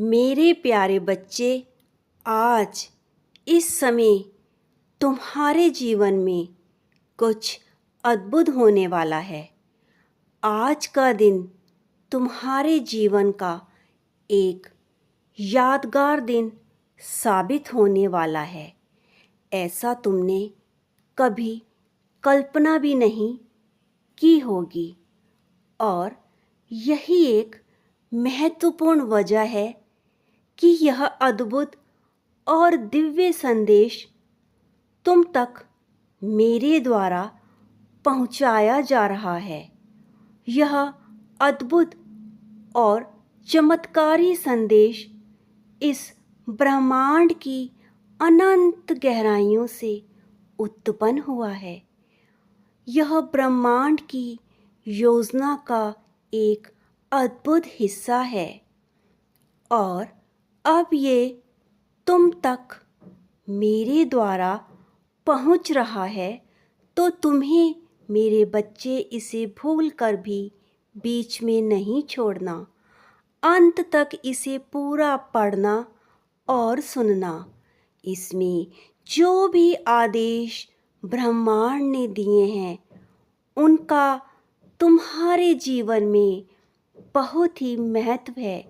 मेरे प्यारे बच्चे, आज इस समय तुम्हारे जीवन में कुछ अद्भुत होने वाला है। आज का दिन तुम्हारे जीवन का एक यादगार दिन साबित होने वाला है। ऐसा तुमने कभी कल्पना भी नहीं की होगी और यही एक महत्वपूर्ण वजह है कि यह अद्भुत और दिव्य संदेश तुम तक मेरे द्वारा पहुंचाया जा रहा है। यह अद्भुत और चमत्कारी संदेश इस ब्रह्मांड की अनंत गहराइयों से उत्पन्न हुआ है। यह ब्रह्मांड की योजना का एक अद्भुत हिस्सा है और अब ये तुम तक मेरे द्वारा पहुंच रहा है, तो तुम्हें मेरे बच्चे इसे भूल कर भी बीच में नहीं छोड़ना। अंत तक इसे पूरा पढ़ना और सुनना। इसमें जो भी आदेश ब्रह्मांड ने दिए हैं उनका तुम्हारे जीवन में बहुत ही महत्व है।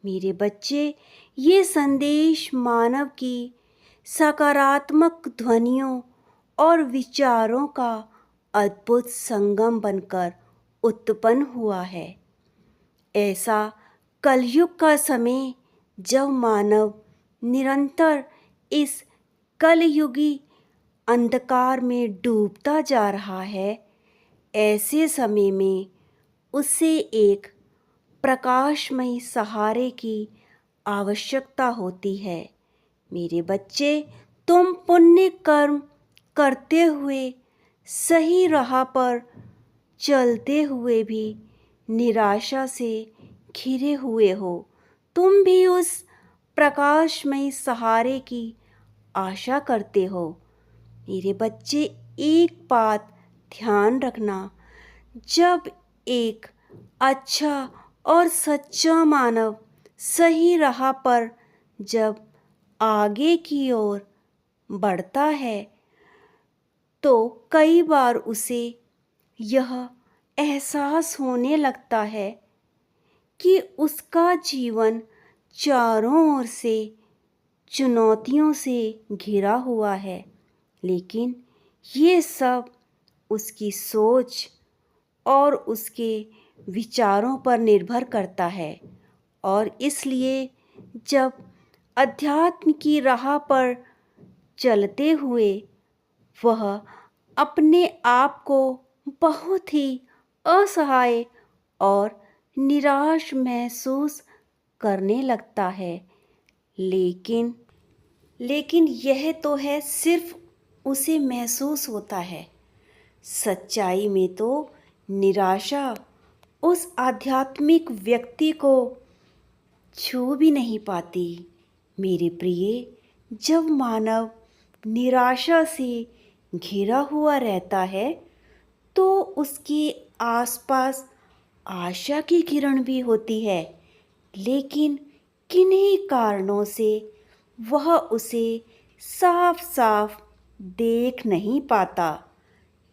मेरे बच्चे, ये संदेश मानव की सकारात्मक ध्वनियों और विचारों का अद्भुत संगम बनकर उत्पन्न हुआ है। ऐसा कलयुग का समय जब मानव निरंतर इस कलयुगी अंधकार में डूबता जा रहा है, ऐसे समय में उसे एक प्रकाशमय सहारे की आवश्यकता होती है। मेरे बच्चे, तुम पुण्य कर्म करते हुए सही राह पर चलते हुए भी निराशा से घिरे हुए हो। तुम भी उस प्रकाशमय सहारे की आशा करते हो। मेरे बच्चे, एक बात ध्यान रखना, जब एक अच्छा और सच्चा मानव सही राह पर जब आगे की ओर बढ़ता है तो कई बार उसे यह एहसास होने लगता है कि उसका जीवन चारों ओर से चुनौतियों से घिरा हुआ है। लेकिन ये सब उसकी सोच और उसके विचारों पर निर्भर करता है और इसलिए जब अध्यात्म की राह पर चलते हुए वह अपने आप को बहुत ही असहाय और निराश महसूस करने लगता है। लेकिन यह तो है सिर्फ उसे महसूस होता है। सच्चाई में तो निराशा उस आध्यात्मिक व्यक्ति को छू भी नहीं पाती। मेरे प्रिय, जब मानव निराशा से घिरा हुआ रहता है तो उसके आसपास आशा की किरण भी होती है, लेकिन किन्हीं कारणों से वह उसे साफ साफ देख नहीं पाता।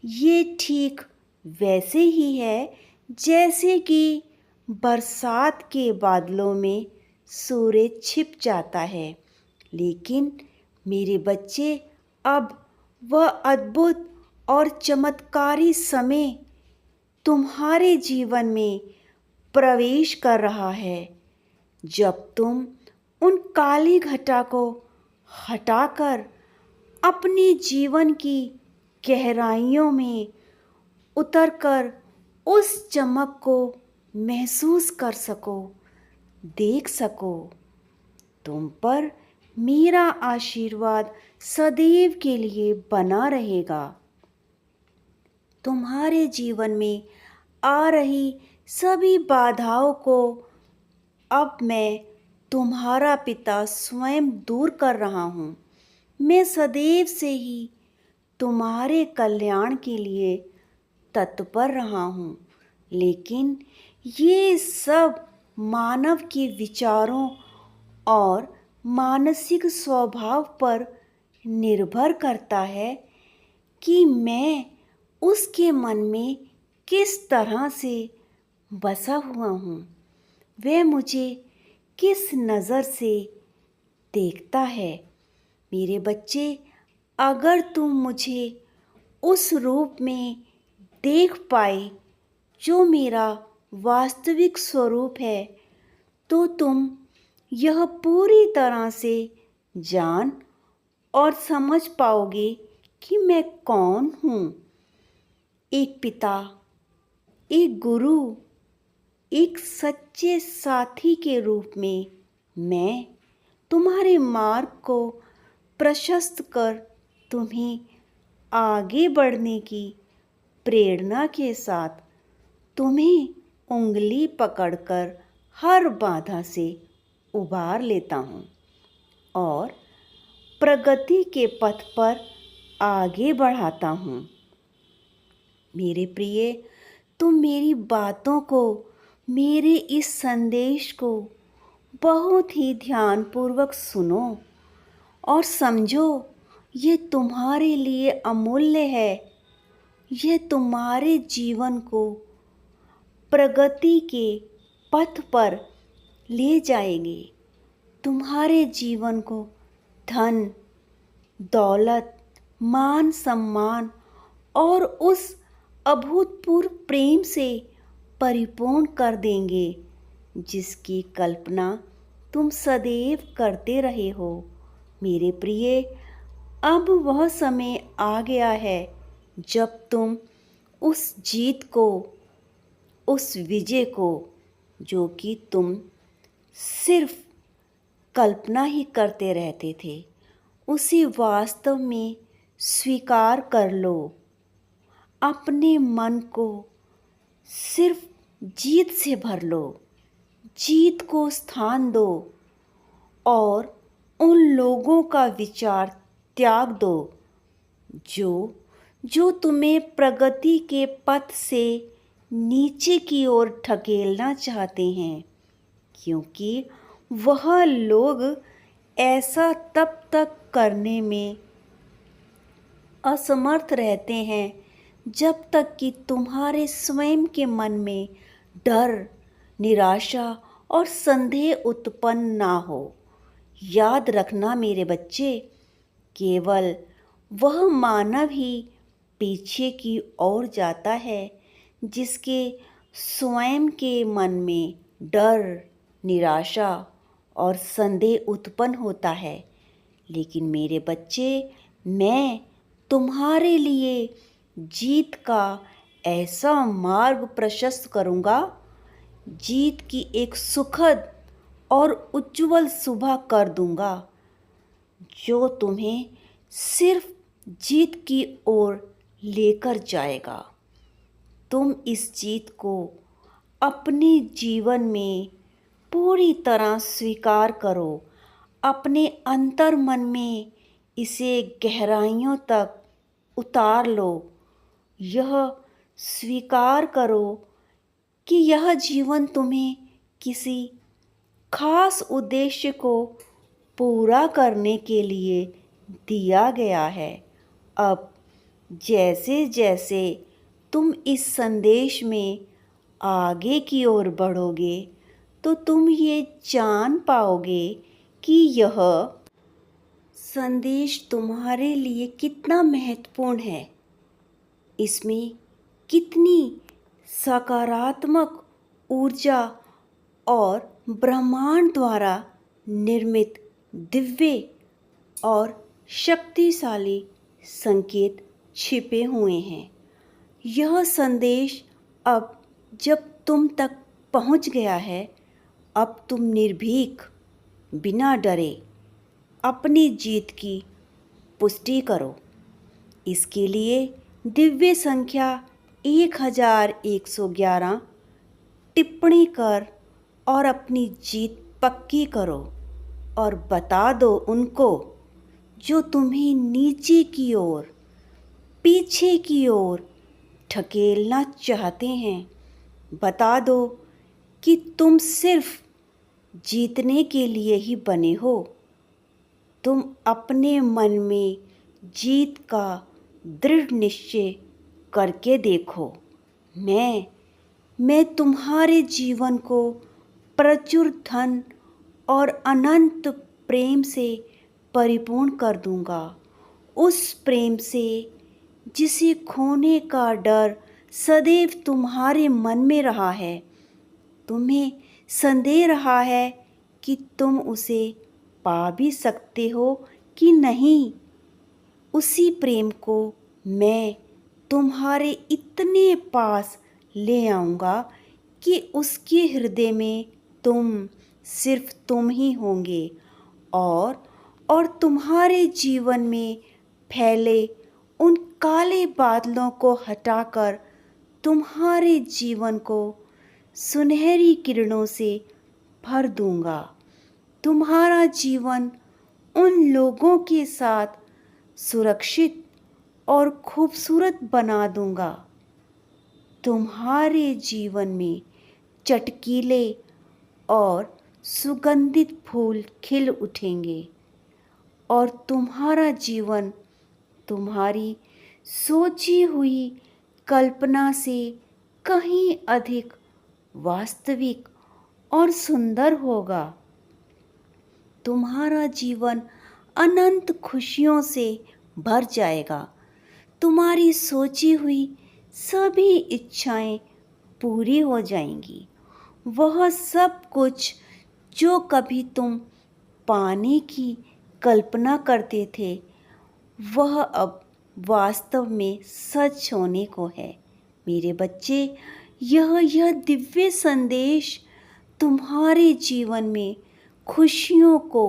ये ठीक वैसे ही है जैसे कि बरसात के बादलों में सूरज छिप जाता है। लेकिन मेरे बच्चे, अब वह अद्भुत और चमत्कारी समय तुम्हारे जीवन में प्रवेश कर रहा है, जब तुम उन काली घटा को हटाकर अपने जीवन की गहराइयों में उतरकर उस चमक को महसूस कर सको, देख सको। तुम पर मेरा आशीर्वाद सदैव के लिए बना रहेगा। तुम्हारे जीवन में आ रही सभी बाधाओं को अब मैं तुम्हारा पिता स्वयं दूर कर रहा हूँ। मैं सदैव से ही तुम्हारे कल्याण के लिए तत्पर रहा हूँ, लेकिन ये सब मानव के विचारों और मानसिक स्वभाव पर निर्भर करता है कि मैं उसके मन में किस तरह से बसा हुआ हूँ, वह मुझे किस नज़र से देखता है। मेरे बच्चे, अगर तुम मुझे उस रूप में देख पाए जो मेरा वास्तविक स्वरूप है, तो तुम यह पूरी तरह से जान और समझ पाओगे कि मैं कौन हूँ। एक पिता, एक गुरु, एक सच्चे साथी के रूप में मैं तुम्हारे मार्ग को प्रशस्त कर तुम्हें आगे बढ़ने की प्रेरणा के साथ तुम्हें उंगली पकड़कर हर बाधा से उबार लेता हूँ और प्रगति के पथ पर आगे बढ़ाता हूँ। मेरे प्रिय, तुम मेरी बातों को, मेरे इस संदेश को बहुत ही ध्यानपूर्वक सुनो और समझो, ये तुम्हारे लिए अमूल्य है। यह तुम्हारे जीवन को प्रगति के पथ पर ले जाएंगे। तुम्हारे जीवन को धन, दौलत, मान सम्मान और उस अभूतपूर्व प्रेम से परिपूर्ण कर देंगे जिसकी कल्पना तुम सदैव करते रहे हो। मेरे प्रिय, अब वह समय आ गया है जब तुम उस जीत को, उस विजय को, जो कि तुम सिर्फ कल्पना ही करते रहते थे, उसे वास्तव में स्वीकार कर लो। अपने मन को सिर्फ जीत से भर लो, जीत को स्थान दो और उन लोगों का विचार त्याग दो जो तुम्हें प्रगति के पथ से नीचे की ओर ढकेलना चाहते हैं, क्योंकि वह लोग ऐसा तब तक करने में असमर्थ रहते हैं जब तक कि तुम्हारे स्वयं के मन में डर, निराशा और संदेह उत्पन्न ना हो। याद रखना मेरे बच्चे, केवल वह मानव ही पीछे की ओर जाता है जिसके स्वयं के मन में डर, निराशा और संदेह उत्पन्न होता है। लेकिन मेरे बच्चे, मैं तुम्हारे लिए जीत का ऐसा मार्ग प्रशस्त करूँगा, जीत की एक सुखद और उज्जवल सुबह कर दूँगा, जो तुम्हें सिर्फ जीत की ओर लेकर जाएगा। तुम इस जीत को अपने जीवन में पूरी तरह स्वीकार करो। अपने अंतर मन में इसे गहराइयों तक उतार लो। यह स्वीकार करो कि यह जीवन तुम्हें किसी खास उद्देश्य को पूरा करने के लिए दिया गया है। अब जैसे जैसे तुम इस संदेश में आगे की ओर बढ़ोगे, तो तुम ये जान पाओगे कि यह संदेश तुम्हारे लिए कितना महत्वपूर्ण है। इसमें कितनी सकारात्मक ऊर्जा और ब्रह्मांड द्वारा निर्मित दिव्य और शक्तिशाली संकेत छिपे हुए हैं। यह संदेश अब जब तुम तक पहुंच गया है, अब तुम निर्भीक, बिना डरे अपनी जीत की पुष्टि करो। इसके लिए दिव्य संख्या 1111 टिप्पणी कर और अपनी जीत पक्की करो और बता दो उनको जो तुम्हें नीचे की ओर, पीछे की ओर ढकेलना चाहते हैं। बता दो कि तुम सिर्फ जीतने के लिए ही बने हो। तुम अपने मन में जीत का दृढ़ निश्चय करके देखो। मैं तुम्हारे जीवन को प्रचुर धन और अनंत प्रेम से परिपूर्ण कर दूंगा। उस प्रेम से जिसे खोने का डर सदैव तुम्हारे मन में रहा है। तुम्हें संदेह रहा है कि तुम उसे पा भी सकते हो कि नहीं। उसी प्रेम को मैं तुम्हारे इतने पास ले आऊँगा कि उसके हृदय में सिर्फ तुम ही होंगे और तुम्हारे जीवन में फैले उन काले बादलों को हटाकर तुम्हारे जीवन को सुनहरी किरणों से भर दूंगा। तुम्हारा जीवन उन लोगों के साथ सुरक्षित और खूबसूरत बना दूंगा। तुम्हारे जीवन में चटकीले और सुगंधित फूल खिल उठेंगे और तुम्हारा जीवन तुम्हारी सोची हुई कल्पना से कहीं अधिक वास्तविक और सुंदर होगा। तुम्हारा जीवन अनंत खुशियों से भर जाएगा। तुम्हारी सोची हुई सभी इच्छाएं पूरी हो जाएंगी। वह सब कुछ जो कभी तुम पाने की कल्पना करते थे, वह अब वास्तव में सच होने को है। मेरे बच्चे, यह दिव्य संदेश तुम्हारे जीवन में खुशियों को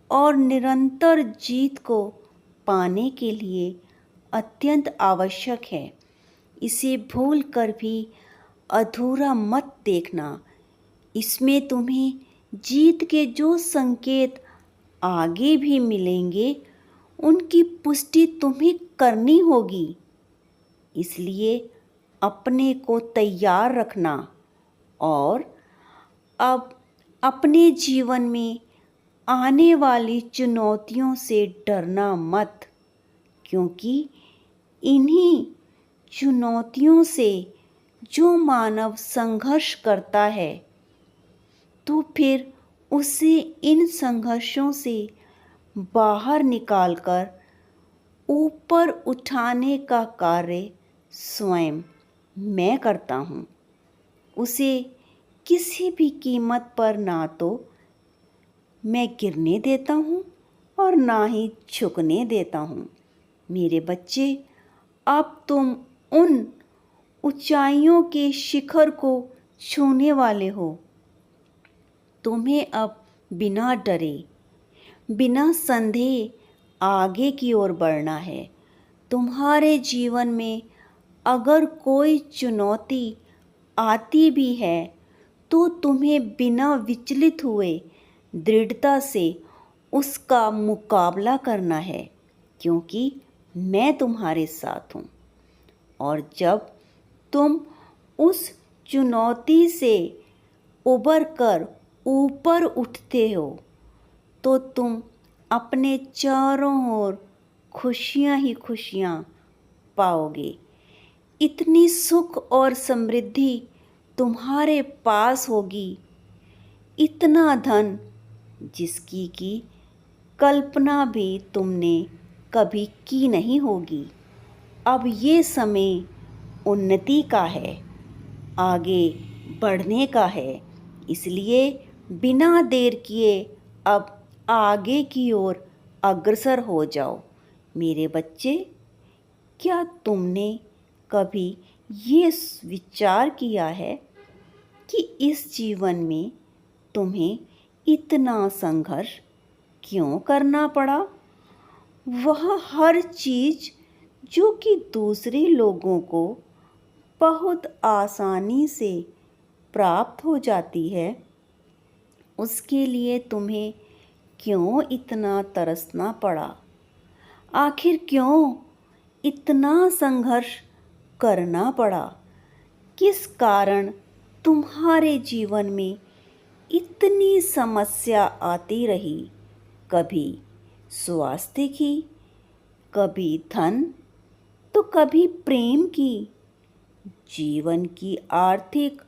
और निरंतर जीत को पाने के लिए अत्यंत आवश्यक है। इसे भूल कर भी अधूरा मत देखना। इसमें तुम्हें जीत के जो संकेत आगे भी मिलेंगे, उनकी पुष्टि तुम्हें करनी होगी। इसलिए अपने को तैयार रखना और अब अपने जीवन में आने वाली चुनौतियों से डरना मत, क्योंकि इन्हीं चुनौतियों से जो मानव संघर्ष करता है, तो फिर उसे इन संघर्षों से बाहर निकालकर ऊपर उठाने का कार्य स्वयं मैं करता हूँ। उसे किसी भी कीमत पर ना तो मैं गिरने देता हूँ और ना ही झुकने देता हूँ। मेरे बच्चे, अब तुम उन ऊंचाइयों के शिखर को छूने वाले हो। तुम्हें अब बिना डरे, बिना संदेह आगे की ओर बढ़ना है। तुम्हारे जीवन में अगर कोई चुनौती आती भी है, तो तुम्हें बिना विचलित हुए दृढ़ता से उसका मुकाबला करना है, क्योंकि मैं तुम्हारे साथ हूँ। और जब तुम उस चुनौती से उबर कर ऊपर उठते हो, तो तुम अपने चारों ओर खुशियाँ ही खुशियाँ पाओगे। इतनी सुख और समृद्धि तुम्हारे पास होगी, इतना धन जिसकी की कल्पना भी तुमने कभी की नहीं होगी। अब ये समय उन्नति का है, आगे बढ़ने का है। इसलिए बिना देर किए अब आगे की ओर अग्रसर हो जाओ। मेरे बच्चे, क्या तुमने कभी ये विचार किया है कि इस जीवन में तुम्हें इतना संघर्ष क्यों करना पड़ा? वह हर चीज़ जो कि दूसरे लोगों को बहुत आसानी से प्राप्त हो जाती है, उसके लिए तुम्हें क्यों इतना तरसना पड़ा? आखिर क्यों इतना संघर्ष करना पड़ा? किस कारण तुम्हारे जीवन में इतनी समस्या आती रही, कभी स्वास्थ्य की, कभी धन, तो कभी प्रेम की। जीवन की आर्थिक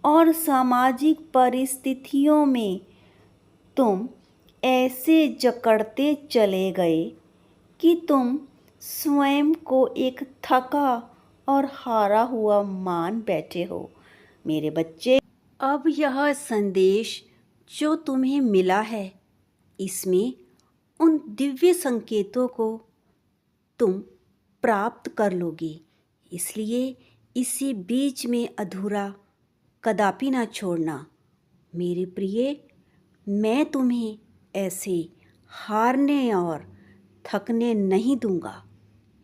और सामाजिक परिस्थितियों में तुम ऐसे जकड़ते चले गए कि तुम स्वयं को एक थका और हारा हुआ मान बैठे हो। मेरे बच्चे, अब यह संदेश जो तुम्हें मिला है, इसमें उन दिव्य संकेतों को तुम प्राप्त कर लोगे। इसलिए इसे बीच में अधूरा कदापि ना छोड़ना। मेरे प्रिय, मैं तुम्हें ऐसे हारने और थकने नहीं दूंगा।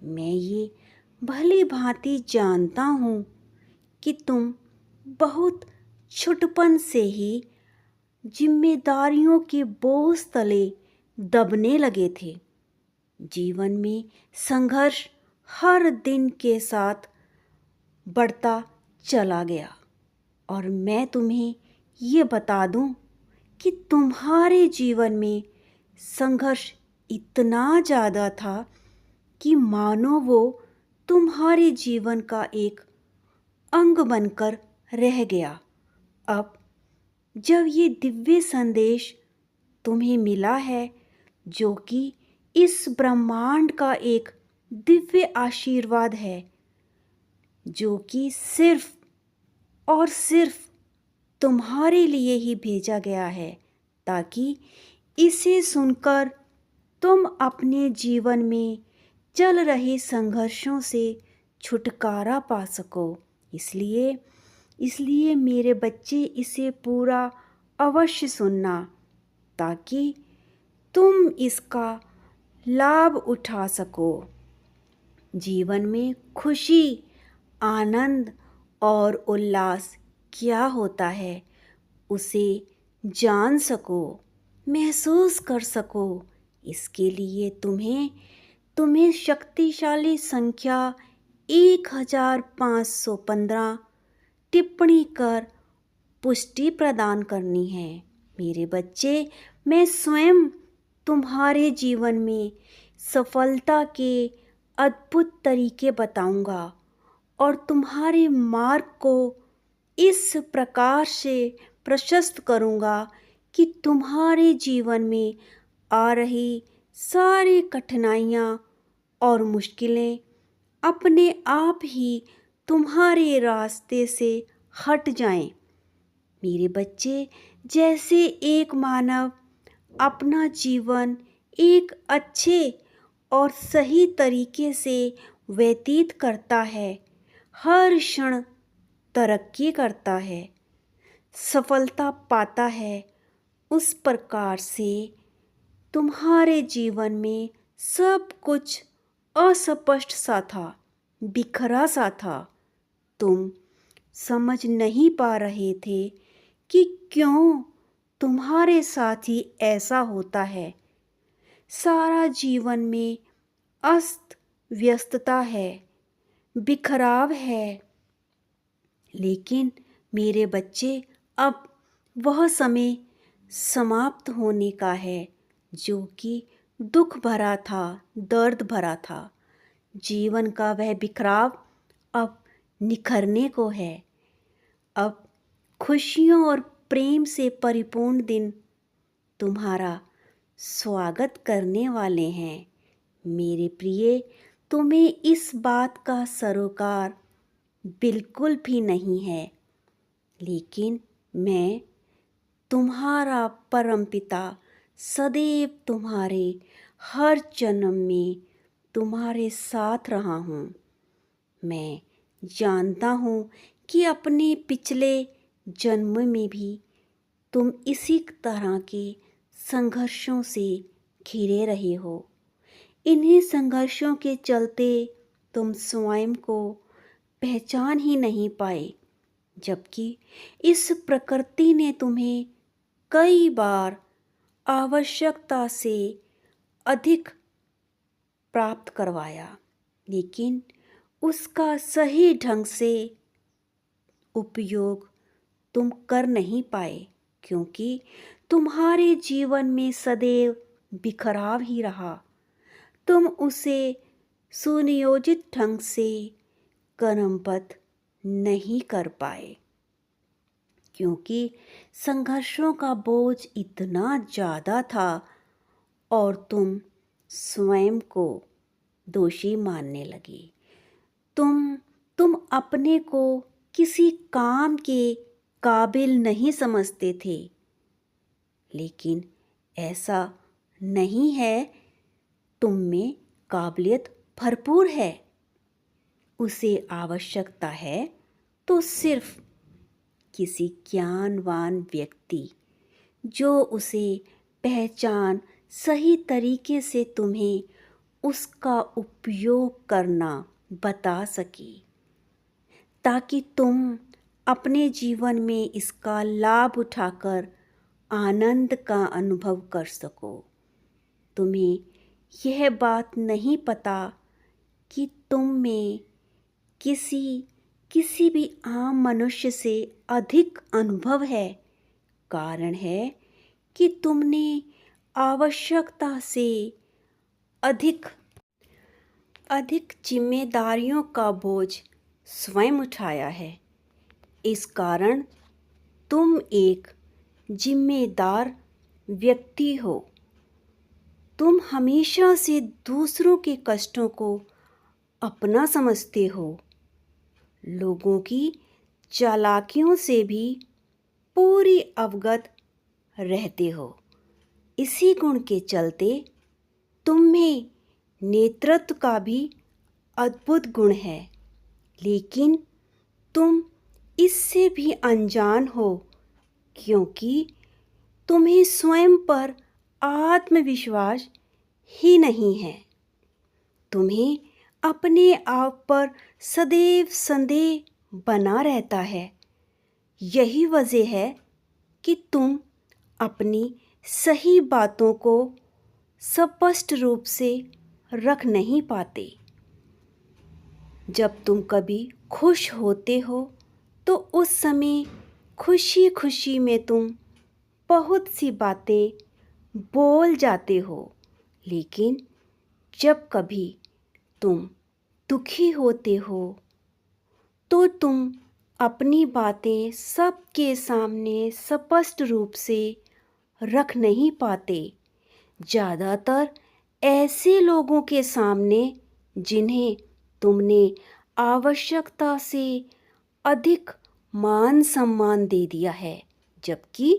मैं ये भली भांति जानता हूँ कि तुम बहुत छुटपन से ही जिम्मेदारियों के बोझ तले दबने लगे थे। जीवन में संघर्ष हर दिन के साथ बढ़ता चला गया और मैं तुम्हें ये बता दूं कि तुम्हारे जीवन में संघर्ष इतना ज़्यादा था कि मानो वो तुम्हारे जीवन का एक अंग बनकर रह गया। अब जब ये दिव्य संदेश तुम्हें मिला है, जो कि इस ब्रह्मांड का एक दिव्य आशीर्वाद है, जो कि सिर्फ और सिर्फ तुम्हारे लिए ही भेजा गया है, ताकि इसे सुनकर तुम अपने जीवन में चल रहे संघर्षों से छुटकारा पा सको। इसलिए मेरे बच्चे, इसे पूरा अवश्य सुनना, ताकि तुम इसका लाभ उठा सको। जीवन में खुशी, आनंद और उल्लास क्या होता है, उसे जान सको, महसूस कर सको। इसके लिए तुम्हें शक्तिशाली संख्या 1515 टिप्पणी कर पुष्टि प्रदान करनी है। मेरे बच्चे, मैं स्वयं तुम्हारे जीवन में सफलता के अद्भुत तरीके बताऊंगा और तुम्हारे मार्ग को इस प्रकार से प्रशस्त करूंगा कि तुम्हारे जीवन में आ रही सारी कठिनाइयाँ और मुश्किलें अपने आप ही तुम्हारे रास्ते से हट जाएं। मेरे बच्चे, जैसे एक मानव अपना जीवन एक अच्छे और सही तरीके से व्यतीत करता है, हर क्षण तरक्की करता है, सफलता पाता है, उस प्रकार से तुम्हारे जीवन में सब कुछ अस्पष्ट सा था, बिखरा सा था। तुम समझ नहीं पा रहे थे कि क्यों तुम्हारे साथ ही ऐसा होता है। सारा जीवन में अस्त व्यस्तता है, बिखराव है। लेकिन मेरे बच्चे, अब वह समय समाप्त होने का है, जो कि दुख भरा था, दर्द भरा था। जीवन का वह बिखराव अब निखरने को है। अब खुशियों और प्रेम से परिपूर्ण दिन तुम्हारा स्वागत करने वाले हैं। मेरे प्रिय, तुम्हें इस बात का सरोकार बिल्कुल भी नहीं है, लेकिन मैं तुम्हारा परमपिता सदैव तुम्हारे हर जन्म में तुम्हारे साथ रहा हूँ। मैं जानता हूँ कि अपने पिछले जन्म में भी तुम इसी तरह के संघर्षों से घिरे रहे हो। इन्हीं संघर्षों के चलते तुम स्वयं को पहचान ही नहीं पाए, जबकि इस प्रकृति ने तुम्हें कई बार आवश्यकता से अधिक प्राप्त करवाया, लेकिन उसका सही ढंग से उपयोग तुम कर नहीं पाए। क्योंकि तुम्हारे जीवन में सदैव बिखराव ही रहा। तुम उसे सुनियोजित ढंग से क्रमबद्ध नहीं कर पाए, क्योंकि संघर्षों का बोझ इतना ज़्यादा था और तुम स्वयं को दोषी मानने लगी। तुम अपने को किसी काम के काबिल नहीं समझते थे, लेकिन ऐसा नहीं है। तुम में काबिलियत भरपूर है। उसे आवश्यकता है तो सिर्फ किसी ज्ञानवान व्यक्ति जो उसे पहचान सही तरीके से तुम्हें उसका उपयोग करना बता सके, ताकि तुम अपने जीवन में इसका लाभ उठाकर आनंद का अनुभव कर सको। तुम्हें यह बात नहीं पता कि तुम में किसी भी आम मनुष्य से अधिक अनुभव है। कारण है कि तुमने आवश्यकता से अधिक जिम्मेदारियों का बोझ स्वयं उठाया है। इस कारण तुम एक जिम्मेदार व्यक्ति हो। तुम हमेशा से दूसरों के कष्टों को अपना समझते हो। लोगों की चालाकियों से भी पूरी अवगत रहते हो। इसी गुण के चलते तुम में नेतृत्व का भी अद्भुत गुण है, लेकिन तुम इससे भी अनजान हो, क्योंकि तुम्हें स्वयं पर आत्मविश्वास ही नहीं है। तुम्हें अपने आप पर सदैव संदेह बना रहता है। यही वजह है कि तुम अपनी सही बातों को स्पष्ट रूप से रख नहीं पाते। जब तुम कभी खुश होते हो तो उस समय खुशी खुशी में तुम बहुत सी बातें बोल जाते हो, लेकिन जब कभी तुम दुखी होते हो तो तुम अपनी बातें सबके सामने स्पष्ट रूप से रख नहीं पाते। ज़्यादातर ऐसे लोगों के सामने जिन्हें तुमने आवश्यकता से अधिक मान सम्मान दे दिया है, जबकि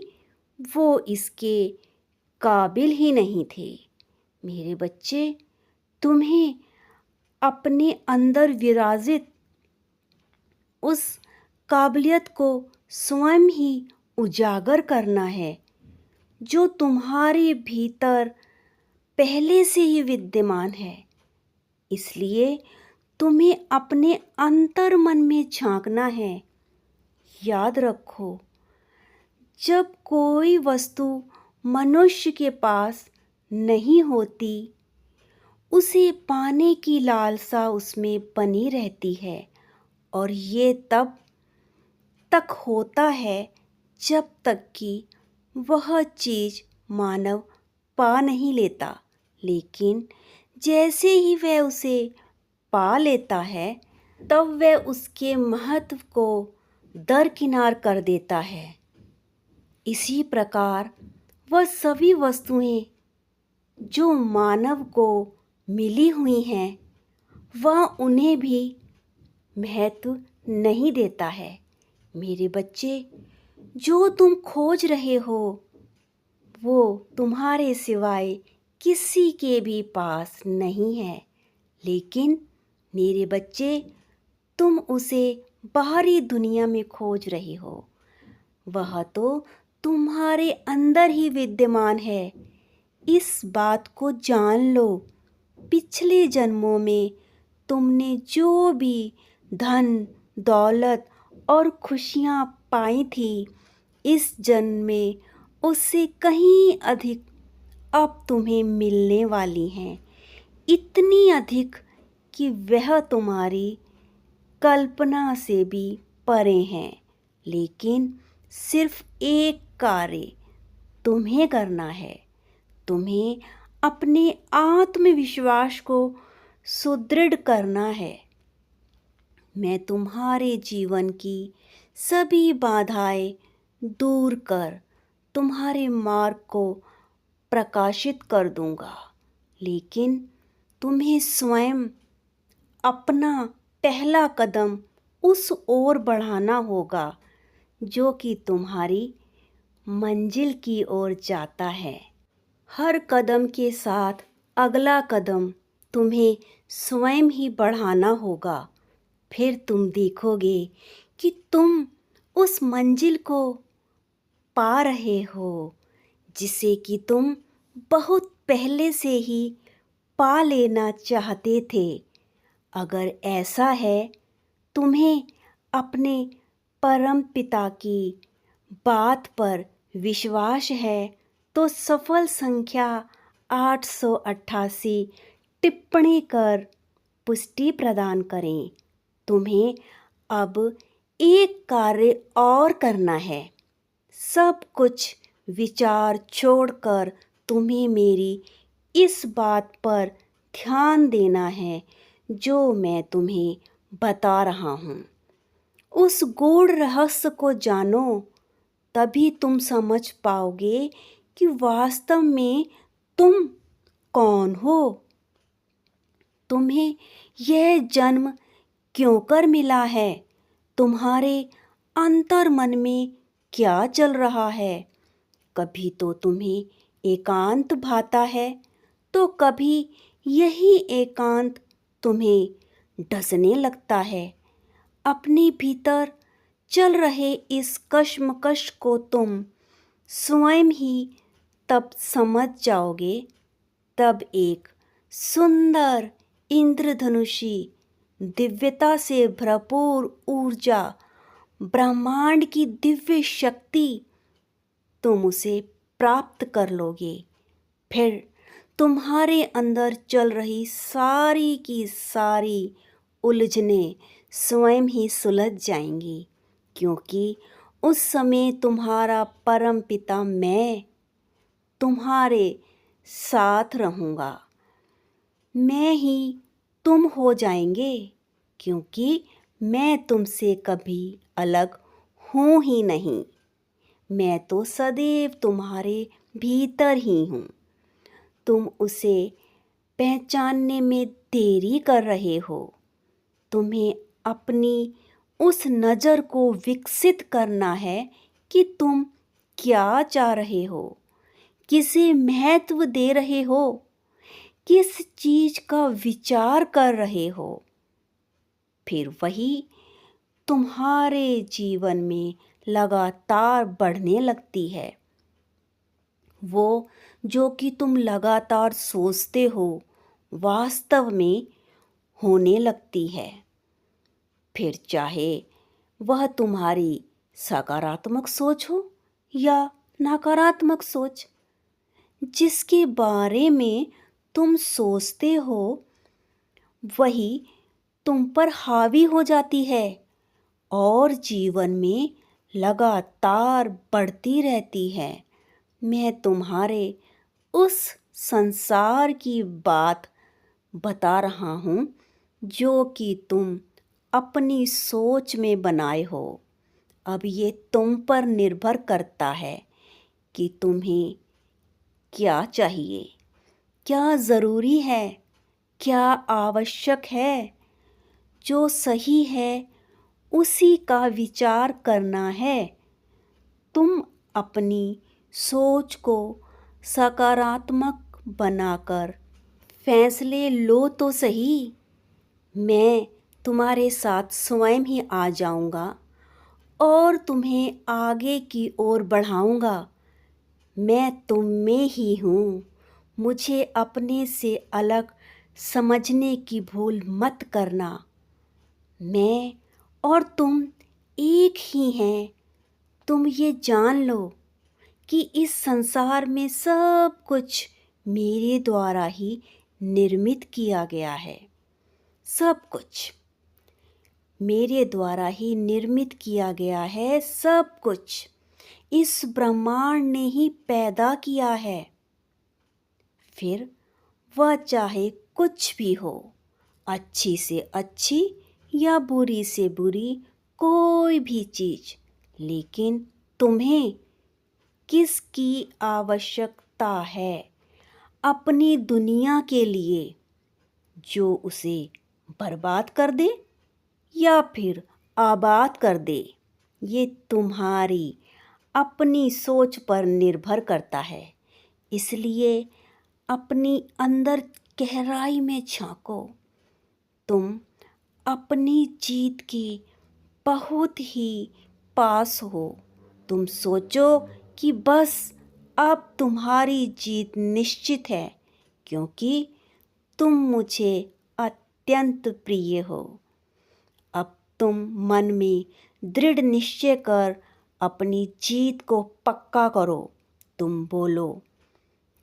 वो इसके काबिल ही नहीं थे। मेरे बच्चे, तुम्हें अपने अंदर विराजित उस काबिलियत को स्वयं ही उजागर करना है, जो तुम्हारे भीतर पहले से ही विद्यमान है। इसलिए तुम्हें अपने अंतर मन में झांकना है। याद रखो, जब कोई वस्तु मनुष्य के पास नहीं होती, उसे पाने की लालसा उसमें बनी रहती है, और ये तब तक होता है जब तक कि वह चीज़ मानव पा नहीं लेता। लेकिन जैसे ही वह उसे पा लेता है, तब वह उसके महत्व को दरकिनार कर देता है। इसी प्रकार वह सभी वस्तुएं जो मानव को मिली हुई हैं, वह उन्हें भी महत्व नहीं देता है। मेरे बच्चे, जो तुम खोज रहे हो वो तुम्हारे सिवाय किसी के भी पास नहीं है। लेकिन मेरे बच्चे, तुम उसे बाहरी दुनिया में खोज रहे हो। वह तो तुम्हारे अंदर ही विद्यमान है। इस बात को जान लो। पिछले जन्मों में तुमने जो भी धन, दौलत और खुशियाँ पाई थी, इस जन्म में उससे कहीं अधिक अब तुम्हें मिलने वाली हैं। इतनी अधिक कि वह तुम्हारी कल्पना से भी परे हैं। लेकिन सिर्फ एक कार्य तुम्हें करना है। तुम्हें अपने आत्मविश्वास को सुदृढ़ करना है। मैं तुम्हारे जीवन की सभी बाधाएं दूर कर तुम्हारे मार्ग को प्रकाशित कर दूंगा। लेकिन तुम्हें स्वयं अपना पहला कदम उस ओर बढ़ाना होगा जो कि तुम्हारी मंजिल की ओर जाता है। हर कदम के साथ अगला कदम तुम्हें स्वयं ही बढ़ाना होगा। फिर तुम देखोगे कि तुम उस मंजिल को पा रहे हो जिसे कि तुम बहुत पहले से ही पा लेना चाहते थे। अगर ऐसा है, तुम्हें अपने परम पिता की बात पर विश्वास है, तो सफल संख्या 888 टिप्पणी कर पुष्टि प्रदान करें। तुम्हें अब एक कार्य और करना है। सब कुछ विचार छोड़कर तुम्हें मेरी इस बात पर ध्यान देना है जो मैं तुम्हें बता रहा हूँ। उस गूढ़ रहस्य को जानो, तभी तुम समझ पाओगे कि वास्तव में तुम कौन हो। तुम्हें यह जन्म क्यों कर मिला है? तुम्हारे अंतर मन में क्या चल रहा है? कभी तो तुम्हें एकांत भाता है, तो कभी यही एकांत तुम्हें डसने लगता है। अपने भीतर चल रहे इस कश्मकश को तुम स्वयं ही तब समझ जाओगे, तब एक सुंदर इंद्रधनुषी दिव्यता से भरपूर ऊर्जा, ब्रह्मांड की दिव्य शक्ति, तुम उसे प्राप्त कर लोगे। फिर तुम्हारे अंदर चल रही सारी की सारी उलझनें स्वयं ही सुलझ जाएंगी, क्योंकि उस समय तुम्हारा परम पिता मैं तुम्हारे साथ रहूँगा। मैं ही तुम हो जाएंगे, क्योंकि मैं तुमसे कभी अलग हूँ ही नहीं। मैं तो सदैव तुम्हारे भीतर ही हूँ। तुम उसे पहचानने में देरी कर रहे हो। तुम्हें अपनी उस नज़र को विकसित करना है कि तुम क्या चाह रहे हो, किसे महत्व दे रहे हो, किस चीज़ का विचार कर रहे हो। फिर वही तुम्हारे जीवन में लगातार बढ़ने लगती है। वो जो कि तुम लगातार सोचते हो, वास्तव में होने लगती है। फिर चाहे वह तुम्हारी सकारात्मक सोच हो या नकारात्मक सोच, जिसके बारे में तुम सोचते हो वही तुम पर हावी हो जाती है और जीवन में लगातार बढ़ती रहती है। मैं तुम्हारे उस संसार की बात बता रहा हूँ जो कि तुम अपनी सोच में बनाए हो। अब ये तुम पर निर्भर करता है कि तुम्हें क्या चाहिए, क्या ज़रूरी है, क्या आवश्यक है। जो सही है उसी का विचार करना है। तुम अपनी सोच को सकारात्मक बनाकर फैसले लो तो सही। मैं तुम्हारे साथ स्वयं ही आ जाऊंगा और तुम्हें आगे की ओर बढ़ाऊंगा। मैं तुम में ही हूँ। मुझे अपने से अलग समझने की भूल मत करना। मैं और तुम एक ही हैं। तुम ये जान लो कि इस संसार में सब कुछ मेरे द्वारा ही निर्मित किया गया है। सब कुछ मेरे द्वारा ही निर्मित किया गया है। सब कुछ इस ब्रह्मांड ने ही पैदा किया है। फिर वह चाहे कुछ भी हो, अच्छी से अच्छी या बुरी से बुरी कोई भी चीज, लेकिन तुम्हें किसकी आवश्यकता है अपनी दुनिया के लिए, जो उसे बर्बाद कर दे या फिर आबाद कर दे, ये तुम्हारी अपनी सोच पर निर्भर करता है। इसलिए अपनी अंदर गहराई में झांको। तुम अपनी जीत की बहुत ही पास हो। तुम सोचो कि बस अब तुम्हारी जीत निश्चित है, क्योंकि तुम मुझे अत्यंत प्रिय हो। अब तुम मन में दृढ़ निश्चय कर अपनी जीत को पक्का करो। तुम बोलो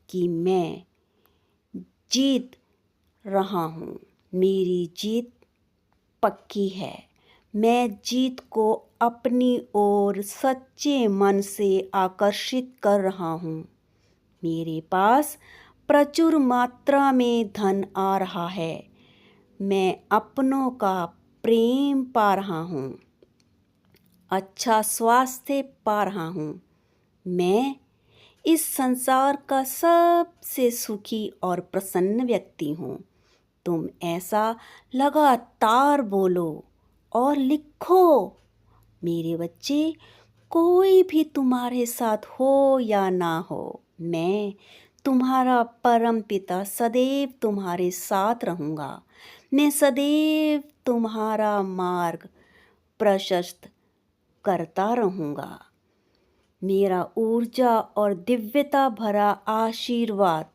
कि मैं जीत रहा हूँ, मेरी जीत पक्की है। मैं जीत को अपनी ओर सच्चे मन से आकर्षित कर रहा हूँ। मेरे पास प्रचुर मात्रा में धन आ रहा है। मैं अपनों का प्रेम पा रहा हूँ, अच्छा स्वास्थ्य पा रहा हूँ। मैं इस संसार का सबसे सुखी और प्रसन्न व्यक्ति हूँ। तुम ऐसा लगातार बोलो और लिखो। मेरे बच्चे, कोई भी तुम्हारे साथ हो या ना हो, मैं तुम्हारा परम पिता सदैव तुम्हारे साथ रहूँगा। मैं सदैव तुम्हारा मार्ग प्रशस्त करता रहूँगा। मेरा ऊर्जा और दिव्यता भरा आशीर्वाद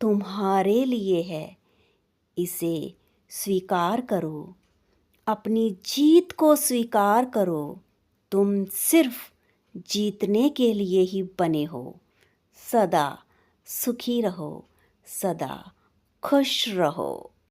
तुम्हारे लिए है। इसे स्वीकार करो, अपनी जीत को स्वीकार करो। तुम सिर्फ जीतने के लिए ही बने हो। सदा सुखी रहो, सदा खुश रहो।